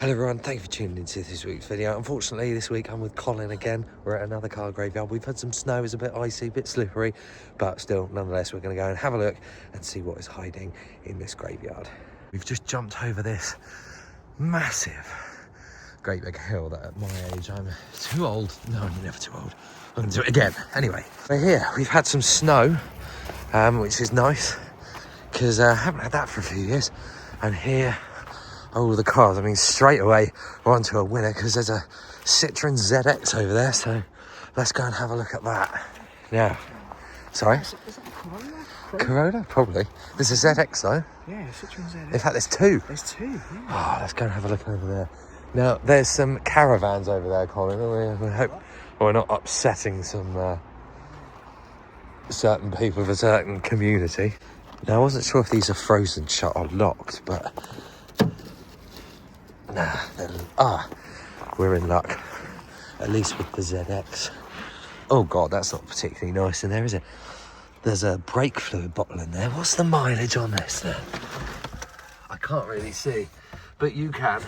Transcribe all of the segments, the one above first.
Hello everyone, thank you for tuning into this week's video. Unfortunately, this week I'm with Colin again. We're at another car graveyard. We've had some snow, it's a bit icy, a bit slippery, but still, nonetheless, we're going to go and have a look and see what is hiding in this graveyard. We've just jumped over this massive great big hill that at my age I'm too old. No, I'm never too old. I'm going to do it again. Anyway, we're here. We've had some snow, which is nice, because I haven't had that for a few years. And here all the cars, I mean, straight away we're onto a winner because there's a Citroen ZX over there, so let's go and have a look at that. Now, sorry? Is that a Corolla? Corolla? Probably. There's a ZX though. Yeah, Citroen ZX. In fact, there's two. There's two, yeah. Oh, let's go and have a look over there. Now, there's some caravans over there, Colin. We hope we're not upsetting some certain people of a certain community. Now, I wasn't sure if these are frozen shut or locked, but nah, we're in luck. At least with the ZX. Oh God, that's not particularly nice in there, is it? There's a brake fluid bottle in there. What's the mileage on this then? I can't really see, but you can.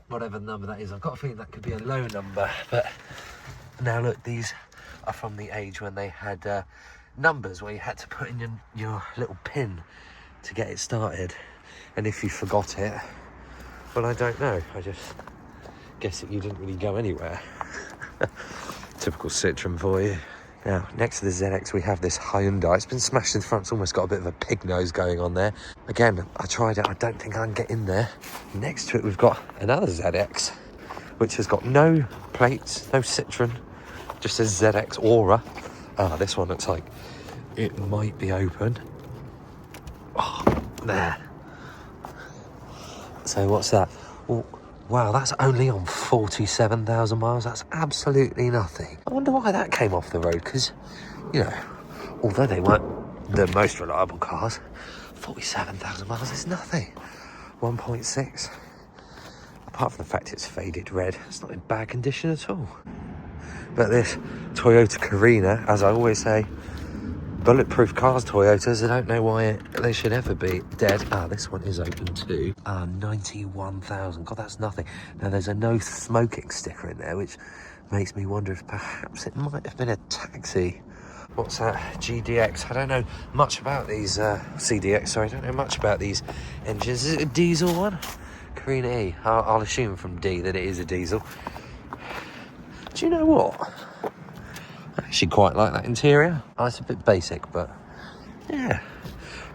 Whatever number that is, I've got a feeling that could be a low number. But now look, these are from the age when they had numbers where you had to put in your little pin to get it started. And if you forgot it, well, I don't know. I just guess that you didn't really go anywhere. Typical Citroen for you. Now, next to the ZX, we have this Hyundai. It's been smashed in front. It's almost got a bit of a pig nose going on there. Again, I tried it. I don't think I can get in there. Next to it, we've got another ZX, which has got no plates, no Citroen, just says ZX Aura. Ah, this one looks like it might be open. Oh, there. So what's that? Oh, wow, that's only on 47,000 miles. That's absolutely nothing. I wonder why that came off the road, because, you know, although they weren't the most reliable cars, 47,000 miles is nothing. 1.6. Apart from the fact it's faded red, it's not in bad condition at all. But this Toyota Carina, as I always say, bulletproof cars, Toyotas. I don't know why they should ever be dead. Ah, this one is open too. 91,000. God, that's nothing. Now, there's a no smoking sticker in there, which makes me wonder if perhaps it might have been a taxi. What's that? GDX. I don't know much about these, CDX, sorry. I don't know much about these engines. Is it a diesel one? Carina E. I'll assume from D that it is a diesel. Do you know what? I actually quite like that interior. Oh, it's a bit basic, but yeah.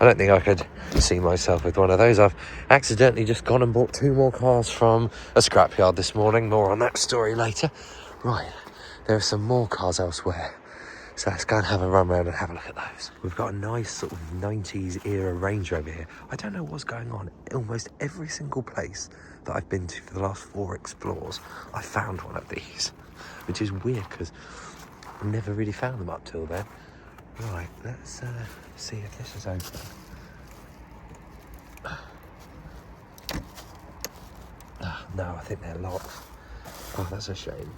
I don't think I could see myself with one of those. I've accidentally just gone and bought two more cars from a scrapyard this morning. More on that story later. Right, there are some more cars elsewhere. So let's go and have a run around and have a look at those. We've got a nice sort of 90s era Range Rover here. I don't know what's going on. Almost every single place that I've been to for the last 4 explores, I found one of these, which is weird because I've never really found them up till then. Right, let's see if this is open. No, I think they're locked. Oh, that's a shame.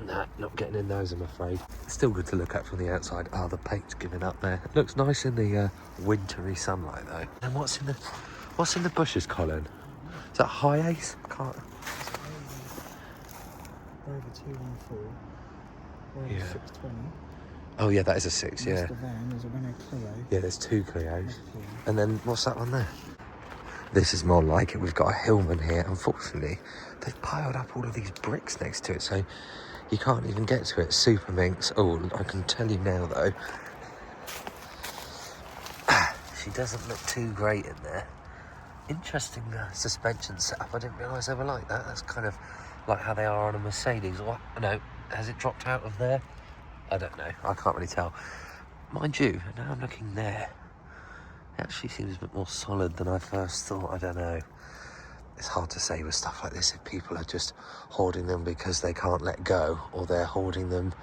Nah, not getting in those, I'm afraid. Still good to look at from the outside. Oh, the paint's giving up there. It looks nice in the wintry sunlight, though. And what's in the bushes, Colin? Is that high ace? Can't. Rover 214. Rover Yeah. 620. Oh yeah, that is a 6. Yeah. That's the van. There's a Renault Clio. Yeah, there's 2 Clios. And then what's that one there? This is more like it. We've got a Hillman here. Unfortunately, they've piled up all of these bricks next to it, so you can't even get to it. Super Minks. Oh, I can tell you now, though. She doesn't look too great in there. Interesting suspension setup. I didn't realise they were like that. That's kind of like how they are on a Mercedes. Or, no, has it dropped out of there? I don't know. I can't really tell. Mind you, now I'm looking there. It actually seems a bit more solid than I first thought. I don't know. It's hard to say with stuff like this if people are just hoarding them because they can't let go, or they're hoarding them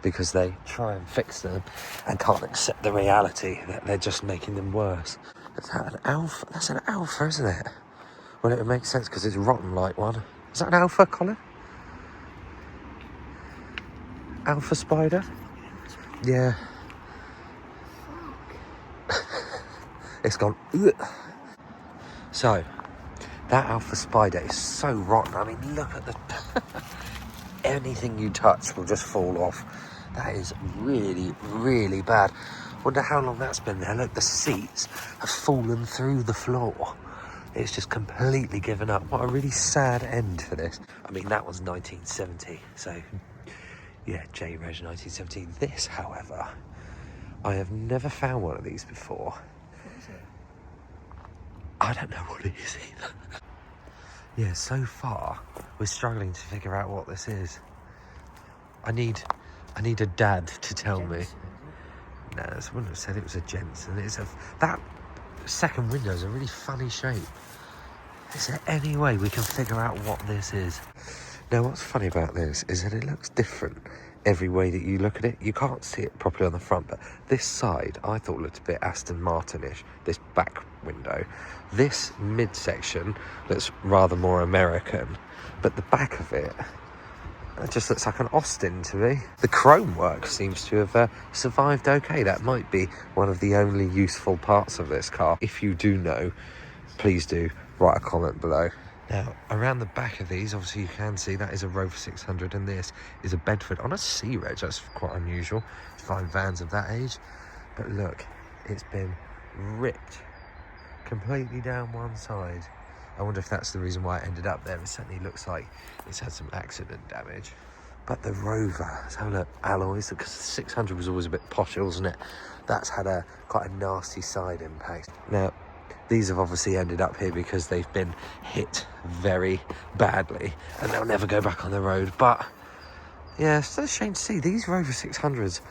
because they try and fix them and can't accept the reality that they're just making them worse. Is that an Alfa? That's an Alfa, isn't it? Well, it would make sense because it's rotten like one. Is that an Alfa, Colin? Alfa Spider? Yeah. It's gone. Ugh. So, That Alfa Spider is so rotten. I mean, look at the... Anything you touch will just fall off. That is really, really bad. Wonder how long that's been there. Look, the seats have fallen through the floor. It's just completely given up. What a really sad end for this. I mean, that was 1970, so yeah, J-Reg 1970. This, however, I have never found one of these before. What is it? I don't know what it is either. Yeah, so far we're struggling to figure out what this is. I need a dad to tell me. No, I wouldn't have said it was a Jensen. That second window is a really funny shape. Is there any way we can figure out what this is? Now, what's funny about this is that it looks different every way that you look at it. You can't see it properly on the front, but this side I thought looked a bit Aston Martin-ish, this back window. This midsection looks rather more American, but the back of it just looks like an Austin to me. The chrome work seems to have survived okay. That might be one of the only useful parts of this car. If you do know, please do write a comment below. Now, around the back of these, obviously you can see that is a Rover 600 and this is a Bedford on a C-Reg. That's quite unusual to find vans of that age. But look, it's been ripped completely down one side. I wonder if that's the reason why it ended up there. It certainly looks like it's had some accident damage. But the Rover, let's have a look. Alloys, because the 600 was always a bit posh, wasn't it? That's had quite a nasty side impact. Now, these have obviously ended up here because they've been hit very badly and they'll never go back on the road. But yeah, it's still a shame to see these Rover 600s.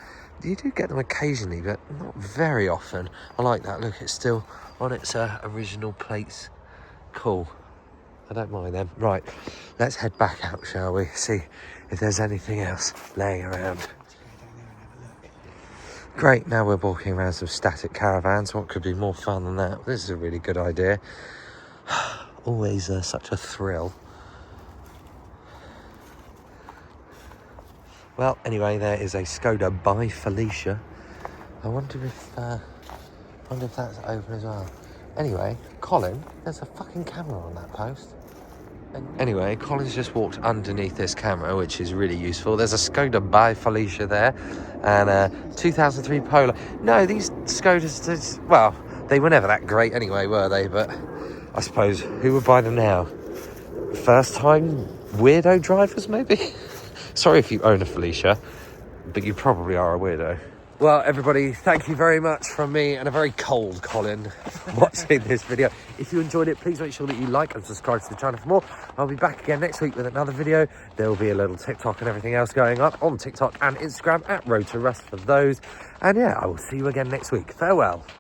You do get them occasionally, but not very often. I like that. Look, it's still on its original plates. Cool. I don't mind them. Right, let's head back out, shall we? See if there's anything else laying around. Great, now we're walking around some static caravans. What could be more fun than that? This is a really good idea. Always such a thrill. Well, anyway, there is a Skoda by Felicia. I wonder if that's open as well. Anyway, Colin, there's a fucking camera on that post. Anyway, Colin's just walked underneath this camera, which is really useful. There's a Skoda by Felicia there, and a 2003 Polo. No, these Skodas, well, they were never that great anyway, were they? But I suppose, who would buy them now? First-time weirdo drivers, maybe? Sorry if you own a Felicia, but you probably are a weirdo. Well, everybody, thank you very much from me and a very cold Colin for watching this video. If you enjoyed it, please make sure that you like and subscribe to the channel for more. I'll be back again next week with another video. There will be a little TikTok and everything else going up on TikTok and Instagram at Road to Rust for those. And yeah, I will see you again next week. Farewell.